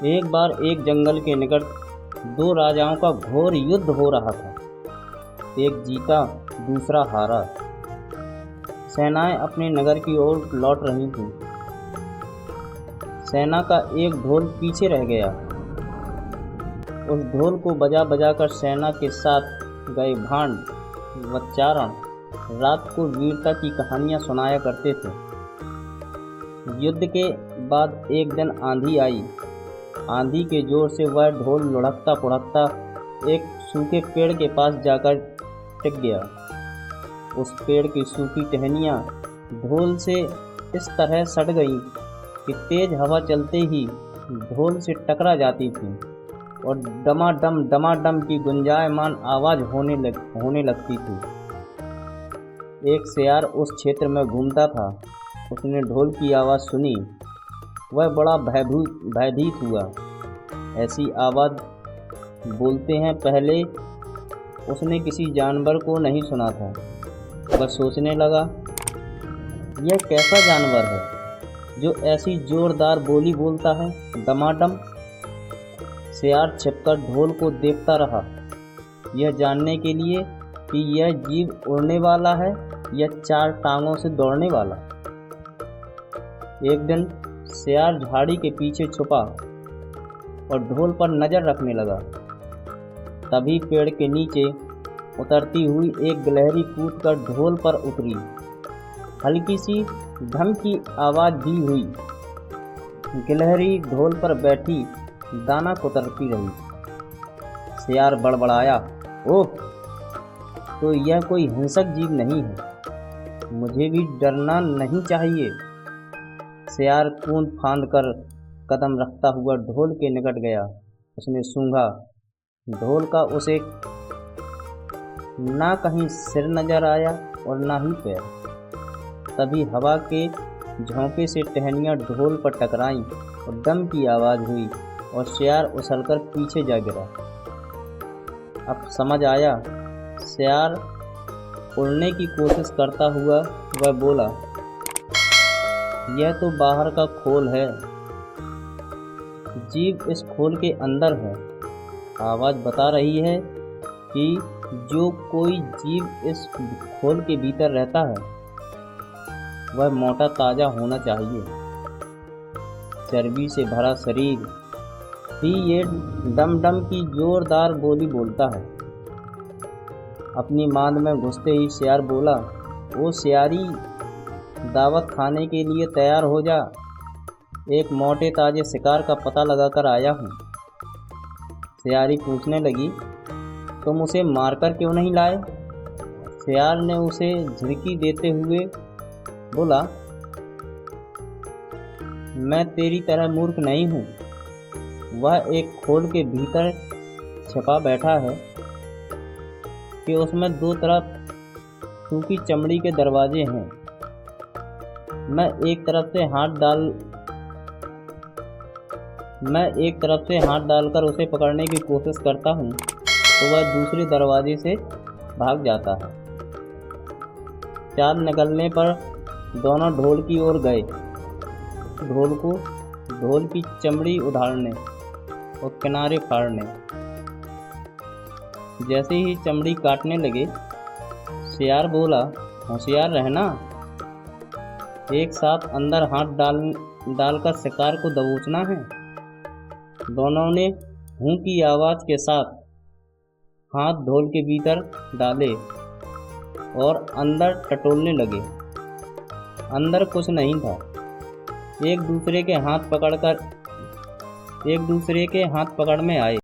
एक बार एक जंगल के निकट दो राजाओं का घोर युद्ध हो रहा था। एक जीता, दूसरा हारा। सेनाएं अपने नगर की ओर लौट रही थीं। सेना का एक ढोल पीछे रह गया। उस ढोल को बजा बजा कर सेना के साथ गए भांड व चारण रात को वीरता की कहानियां सुनाया करते थे। युद्ध के बाद एक दिन आंधी आई। आंधी के जोर से वह ढोल लुढ़कता पुढ़कता एक सूखे पेड़ के पास जाकर टिक गया। उस पेड़ की सूखी टहनियाँ ढोल से इस तरह सट गईं कि तेज हवा चलते ही ढोल से टकरा जाती थी और डमाडम की गुंजायमान आवाज़ होने लगती थी। एक सियार उस क्षेत्र में घूमता था। उसने ढोल की आवाज़ सुनी। वह बड़ा भयभीत हुआ। ऐसी आवाज़ बोलते हैं पहले उसने किसी जानवर को नहीं सुना था। वह सोचने लगा, यह कैसा जानवर है जो ऐसी जोरदार बोली बोलता है, डमाडम। सियार छिपकर ढोल को देखता रहा, यह जानने के लिए कि यह जीव उड़ने वाला है या चार टांगों से दौड़ने वाला। एक दिन सियार झाड़ी के पीछे छुपा और ढोल पर नज़र रखने लगा। तभी पेड़ के नीचे उतरती हुई एक गिलहरी कूदकर ढोल पर उतरी। हल्की सी धम की आवाज़ भी हुई। गिलहरी ढोल पर बैठी दाना कुतरती रही। सियार बड़बड़ाया, ओह, तो यह कोई हिंसक जीव नहीं है, मुझे भी डरना नहीं चाहिए। सियार कूद फांद कर कदम रखता हुआ ढोल के निकट गया। उसने सूंघा। ढोल का उसे ना कहीं सिर नजर आया और ना ही पैर। तभी हवा के झोंके से टहनियाँ ढोल पर टकराईं और दम की आवाज़ हुई और सियार उछलकर पीछे जा गिरा। अब समझ आया। सियार उड़ने की कोशिश करता हुआ वह बोला, यह तो बाहर का खोल है, जीव इस खोल के अंदर है। आवाज़ बता रही है कि जो कोई जीव इस खोल के भीतर रहता है वह मोटा ताज़ा होना चाहिए। चर्बी से भरा शरीर ही ये डम की जोरदार बोली बोलता है। अपनी मांद में घुसते ही सियार बोला, ओ सियारी, दावत खाने के लिए तैयार हो जा। एक मोटे ताजे शिकार का पता लगाकर आया हूँ। सियारी पूछने लगी, तुम उसे मारकर क्यों नहीं लाए? सियार ने उसे झिड़की देते हुए बोला, मैं तेरी तरह मूर्ख नहीं हूँ। वह एक खोल के भीतर छिपा बैठा है कि उसमें दो तरफ सूखी चमड़ी के दरवाजे हैं। मैं एक तरफ से हाथ डालकर उसे पकड़ने की कोशिश करता हूँ तो वह दूसरे दरवाजे से भाग जाता है। चाँद निकलने पर दोनों ढोल की ओर गए, ढोल की चमड़ी उधारने और किनारे फाड़ने। जैसे ही चमड़ी काटने लगे, सियार बोला, होशियार रहना, एक साथ अंदर हाथ डालकर शिकार को दबोचना है। दोनों ने हूँ की आवाज़ के साथ हाथ ढोल के भीतर डाले और अंदर टटोलने लगे। अंदर कुछ नहीं था। एक दूसरे के हाथ पकड़ में आए।